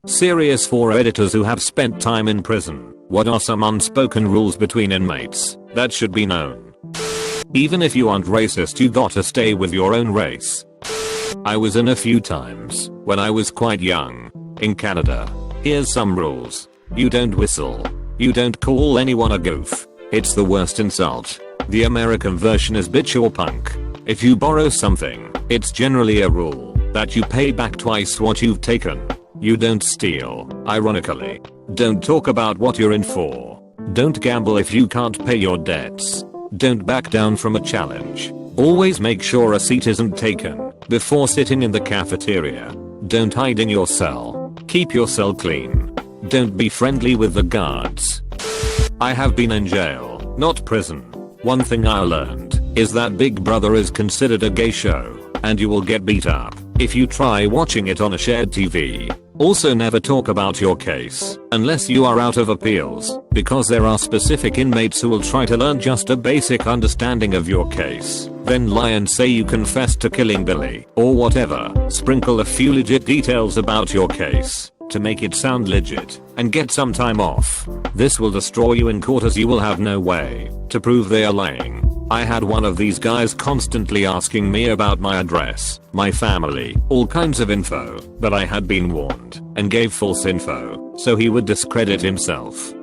Serious for editors who have spent time in prison. What are some unspoken rules between inmates that should be known? Even if you aren't racist, you gotta stay with your own race. I was in a few times when I was quite young in Canada. Here's some rules. You don't whistle. You don't call anyone a goof. It's the worst insult. The American version is bitch or punk. If you borrow something, it's generally a rule that you pay back twice what you've taken. You don't steal, ironically. Don't talk about what you're in for. Don't gamble if you can't pay your debts. Don't back down from a challenge. Always make sure a seat isn't taken before sitting in the cafeteria. Don't hide in your cell. Keep your cell clean. Don't be friendly with the guards. I have been in jail, not prison. One thing I learned is that Big Brother is considered a gay show, and you will get beat up if you try watching it on a shared TV. Also, never talk about your case unless you are out of appeals, because there are specific inmates who will try to learn just a basic understanding of your case, then lie and say you confessed to killing Billy or whatever. Sprinkle a few legit details about your case to make it sound legit and get some time off. This will destroy you in court, as you will have no way to prove they are lying. I had one of these guys constantly asking me about my address, my family, all kinds of info, but I had been warned and gave false info so he would discredit himself.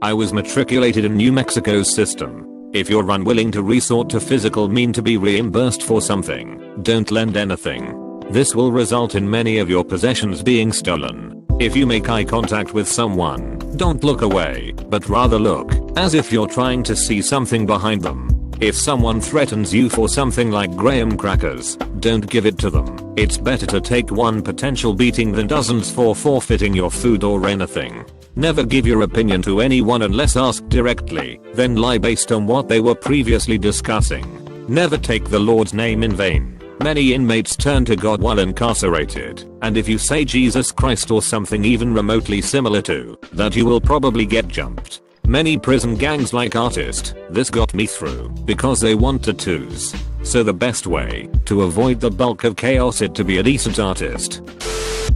I was matriculated in New Mexico's system. If you're unwilling to resort to physical means to be reimbursed for something, don't lend anything. This will result in many of your possessions being stolen. If you make eye contact with someone, don't look away, but rather look as if you're trying to see something behind them. If someone threatens you for something like graham crackers, don't give it to them. It's better to take one potential beating than dozens for forfeiting your food or anything. Never give your opinion to anyone unless asked directly, then lie based on what they were previously discussing. Never take the Lord's name in vain. Many inmates turn to God while incarcerated, and if you say Jesus Christ or something even remotely similar to that, you will probably get jumped. Many prison gangs like artist. This got me through because they want tattoos. So the best way to avoid the bulk of chaos is to be a decent artist.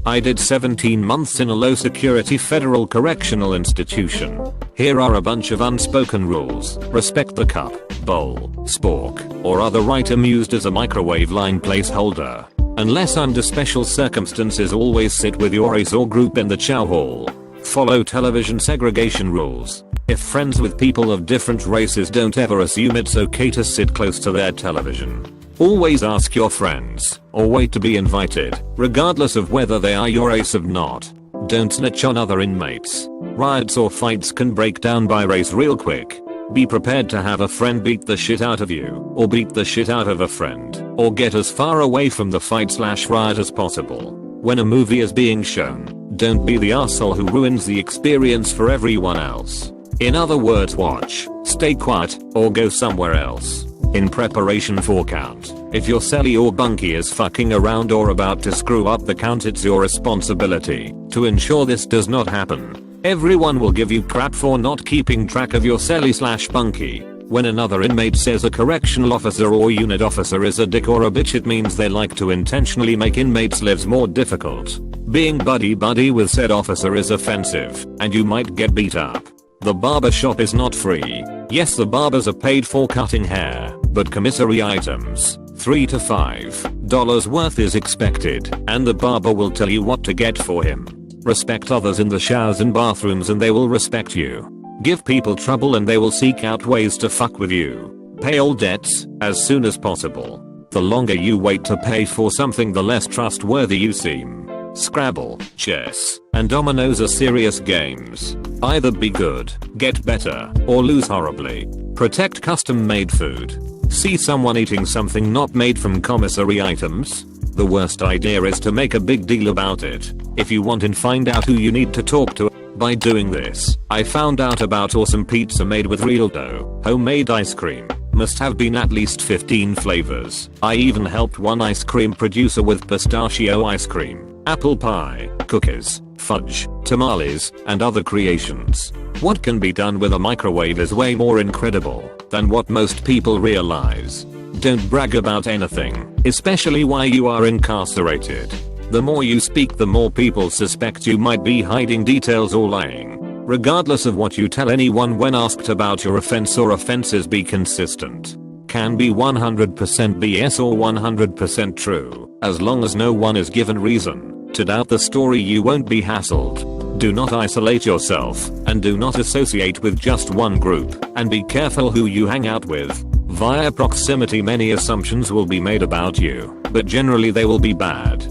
I did 17 months in a low security federal correctional institution. Here are a bunch of unspoken rules. Respect the cup, bowl, spork, or other item used as a microwave line placeholder. Unless under special circumstances, always sit with your race or group in the chow hall. Follow television segregation rules. If friends with people of different races, don't ever assume it's okay to sit close to their television. Always ask your friends, or wait to be invited, regardless of whether they are your race or not. Don't snitch on other inmates. Riots or fights can break down by race real quick. Be prepared to have a friend beat the shit out of you, or beat the shit out of a friend, or get as far away from the fight/riot as possible. When a movie is being shown, don't be the asshole who ruins the experience for everyone else. In other words, watch, stay quiet, or go somewhere else. In preparation for count, if your cellie or bunkie is fucking around or about to screw up the count, it's your responsibility to ensure this does not happen. Everyone will give you crap for not keeping track of your cellie/bunkie. When another inmate says a correctional officer or unit officer is a dick or a bitch, it means they like to intentionally make inmates' lives more difficult. Being buddy-buddy with said officer is offensive, and you might get beat up. The barber shop is not free. Yes, the barbers are paid for cutting hair, but commissary items, $3 to $5 worth is expected, and the barber will tell you what to get for him. Respect others in the showers and bathrooms and they will respect you. Give people trouble and they will seek out ways to fuck with you. Pay all debts as soon as possible. The longer you wait to pay for something, the less trustworthy you seem. Scrabble, chess, and dominoes are serious games. Either be good, get better, or lose horribly. Protect custom-made food. See someone eating something not made from commissary items? The worst idea is to make a big deal about it. If you want and find out who you need to talk to. By doing this, I found out about awesome pizza made with real dough, homemade ice cream. Must have been at least 15 flavors. I even helped one ice cream producer with pistachio ice cream, apple pie, cookies, fudge, tamales, and other creations. What can be done with a microwave is way more incredible than what most people realize. Don't brag about anything, especially while you are incarcerated. The more you speak, the more people suspect you might be hiding details or lying. Regardless of what you tell anyone when asked about your offense or offenses, be consistent. Can be 100% BS or 100% true. As long as no one is given reason to doubt the story, you won't be hassled. Do not isolate yourself, and do not associate with just one group, and be careful who you hang out with. Via proximity, many assumptions will be made about you, but generally they will be bad.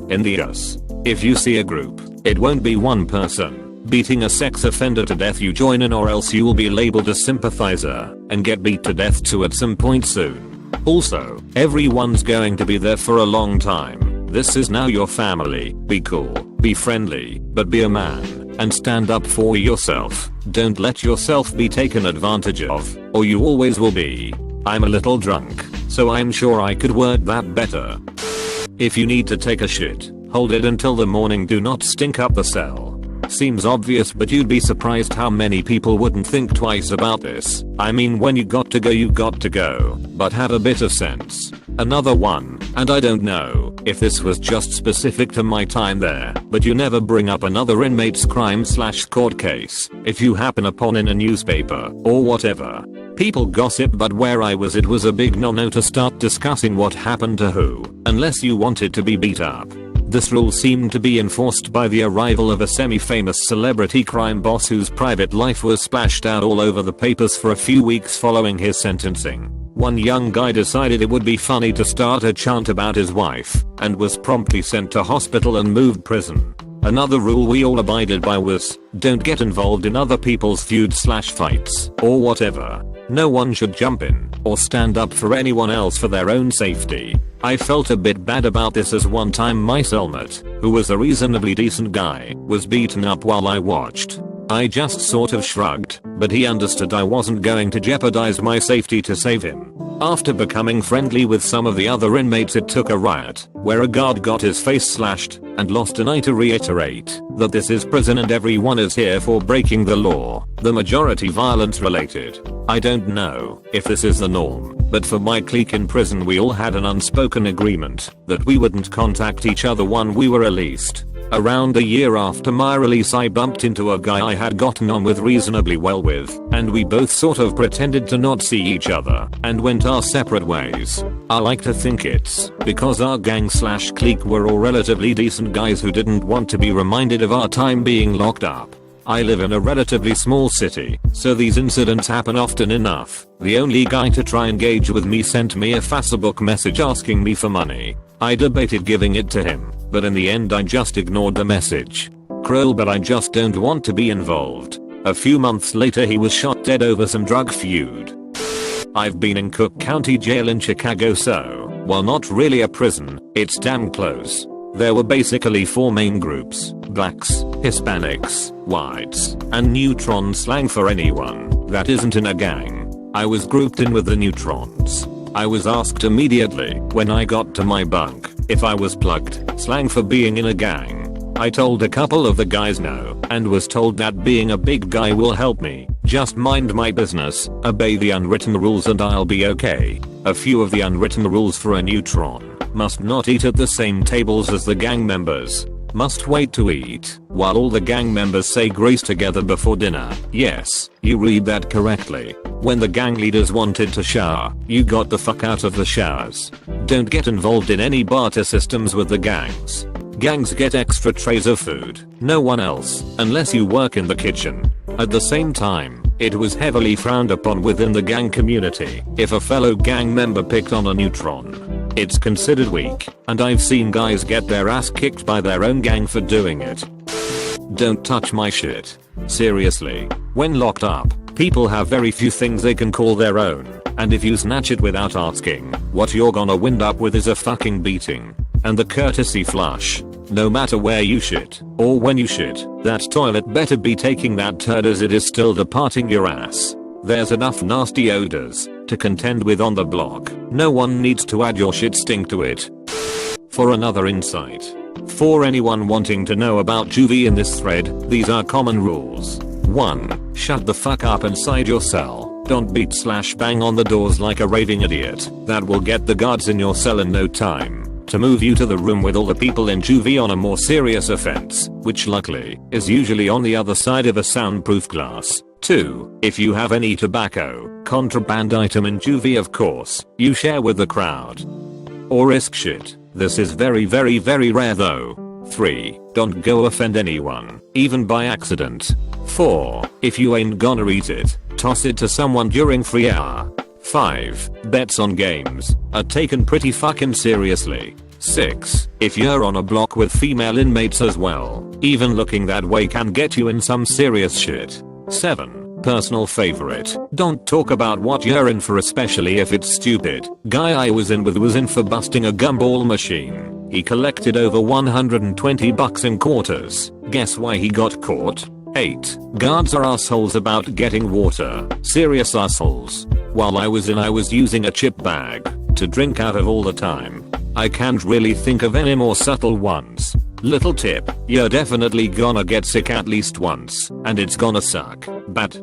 In the US, if you see a group, it won't be one person beating a sex offender to death you join in, or else you will be labeled a sympathizer and get beat to death too at some point soon. Also, everyone's going to be there for a long time. This is now your family. Be cool, be friendly, but be a man and stand up for yourself. Don't let yourself be taken advantage of, or you always will be. I'm a little drunk, so I'm sure I could word that better. If you need to take a shit, hold it until the morning. Do not stink up the cell. Seems obvious, but you'd be surprised how many people wouldn't think twice about this. I mean, when you got to go, you got to go, but have a bit of sense. Another one, and I don't know if this was just specific to my time there, but you never bring up another inmate's crime/court case if you happen upon in a newspaper or whatever. People gossip, but where I was, it was a big no-no to start discussing what happened to who, unless you wanted to be beat up. This rule seemed to be enforced by the arrival of a semi-famous celebrity crime boss whose private life was splashed out all over the papers for a few weeks following his sentencing. One young guy decided it would be funny to start a chant about his wife, and was promptly sent to hospital and moved prison. Another rule we all abided by was, don't get involved in other people's feuds/fights, or whatever. No one should jump in or stand up for anyone else for their own safety. I felt a bit bad about this, as one time my cellmate, who was a reasonably decent guy, was beaten up while I watched. I just sort of shrugged, but he understood I wasn't going to jeopardize my safety to save him. After becoming friendly with some of the other inmates, it took a riot, where a guard got his face slashed, and lost an eye. To reiterate that this is prison and everyone is here for breaking the law, the majority violence related. I don't know if this is the norm, but for my clique in prison we all had an unspoken agreement that we wouldn't contact each other when we were released. Around a year after my release, I bumped into a guy I had gotten on with reasonably well with, and we both sort of pretended to not see each other and went our separate ways. I like to think it's because our gang/clique were all relatively decent guys who didn't want to be reminded of our time being locked up. I live in a relatively small city, so these incidents happen often enough. The only guy to try engage with me sent me a Facebook message asking me for money. I debated giving it to him, but in the end I just ignored the message. Cruel, but I just don't want to be involved. A few months later he was shot dead over some drug feud. I've been in Cook County Jail in Chicago, so while not really a prison, it's damn close. There were basically 4 main groups: blacks, Hispanics, whites, and neutron, slang for anyone that isn't in a gang. I was grouped in with the neutrons. I was asked immediately when I got to my bunk if I was plugged, slang for being in a gang. I told a couple of the guys no, and was told that being a big guy will help me. Just mind my business, obey the unwritten rules, and I'll be okay. A few of the unwritten rules for a neutron: must not eat at the same tables as the gang members. Must wait to eat while all the gang members say grace together before dinner. Yes, you read that correctly. When the gang leaders wanted to shower, you got the fuck out of the showers. Don't get involved in any barter systems with the gangs. Gangs get extra trays of food, no one else, unless you work in the kitchen. At the same time, it was heavily frowned upon within the gang community if a fellow gang member picked on a neutron. It's considered weak, and I've seen guys get their ass kicked by their own gang for doing it. Don't touch my shit. Seriously, when locked up, people have very few things they can call their own, and if you snatch it without asking, what you're gonna wind up with is a fucking beating. And the courtesy flush. No matter where you shit, or when you shit, that toilet better be taking that turd as it is still departing your ass. There's enough nasty odors to contend with on the block. No one needs to add your shit stink to it. For another insight, for anyone wanting to know about juvie in this thread, these are common rules. 1. Shut the fuck up inside your cell. Don't beat/bang on the doors like a raving idiot. That will get the guards in your cell in no time. to move you to the room with all the people in juvie on a more serious offense, which luckily is usually on the other side of a soundproof glass. 2. If you have any tobacco, contraband item in juvie, of course, you share with the crowd. Or risk shit. This is very rare though. 3. Don't go offend anyone, even by accident. 4. If you ain't gonna eat it, toss it to someone during free hour. 5. Bets on games are taken pretty fucking seriously. 6. If you're on a block with female inmates as well, even looking that way can get you in some serious shit. 7. Personal favorite. Don't talk about what you're in for, especially if it's stupid. Guy I was in with was in for busting a gumball machine. He collected over $120 in quarters. Guess why he got caught? 8. Guards are assholes about getting water. Serious assholes. While I was using a chip bag to drink out of all the time. I can't really think of any more subtle ones. Little tip, you're definitely gonna get sick at least once, and it's gonna suck. But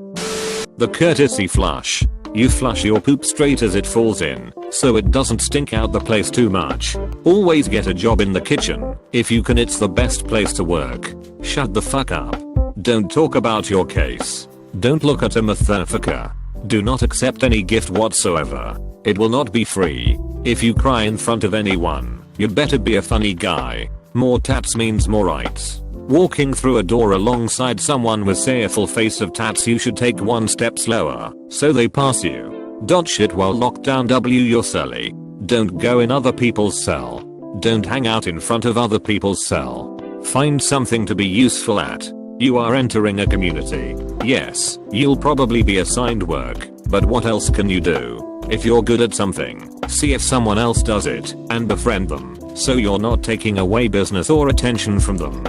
the courtesy flush. You flush your poop straight as it falls in, so it doesn't stink out the place too much. Always get a job in the kitchen. If you can, it's the best place to work. Shut the fuck up. Don't talk about your case. Don't look at a motherfucker. Do not accept any gift whatsoever. It will not be free. If you cry in front of anyone, you better be a funny guy. More tats means more rights. Walking through a door alongside someone with say a full face of tats, you should take one step slower, so they pass you. Dodge shit while locked down. Your celly. Don't go in other people's cell. Don't hang out in front of other people's cell. Find something to be useful at. You are entering a community. Yes, you'll probably be assigned work, but what else can you do? If you're good at something, see if someone else does it, and befriend them, so you're not taking away business or attention from them.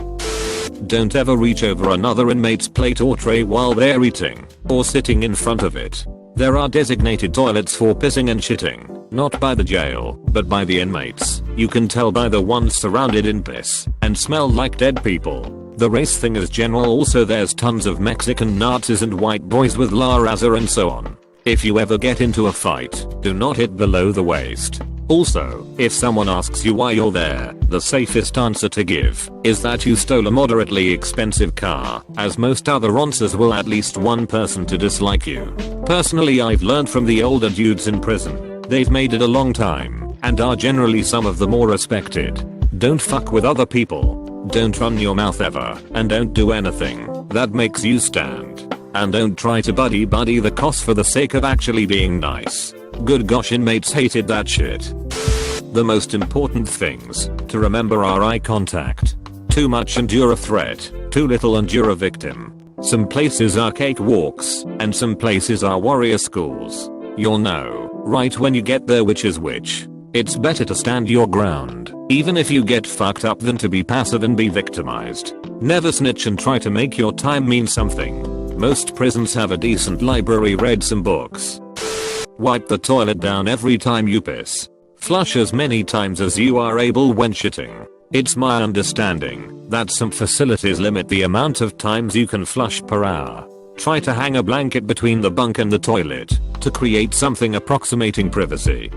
Don't ever reach over another inmate's plate or tray while they're eating, or sitting in front of it. There are designated toilets for pissing and shitting, not by the jail, but by the inmates. You can tell by the ones surrounded in piss, and smell like dead people. The race thing is general. Also there's tons of Mexican Nazis and white boys with La Raza and so on. If you ever get into a fight, do not hit below the waist. Also, if someone asks you why you're there, the safest answer to give is that you stole a moderately expensive car, as most other answers will at least one person to dislike you. Personally, I've learned from the older dudes in prison. They've made it a long time, and are generally some of the more respected. Don't fuck with other people. Don't run your mouth ever, and don't do anything that makes you stand. And don't try to buddy the cops for the sake of actually being nice. Good gosh, inmates hated that shit. The most important things to remember are eye contact. Too much and you're a threat, too little and you're a victim. Some places are cakewalks, and some places are warrior schools. You'll know right when you get there which is which. It's better to stand your ground, even if you get fucked up, than to be passive and be victimized. Never snitch and try to make your time mean something. Most prisons have a decent library. Read some books. Wipe the toilet down every time you piss. Flush as many times as you are able when shitting. It's my understanding that some facilities limit the amount of times you can flush per hour. Try to hang a blanket between the bunk and the toilet to create something approximating privacy.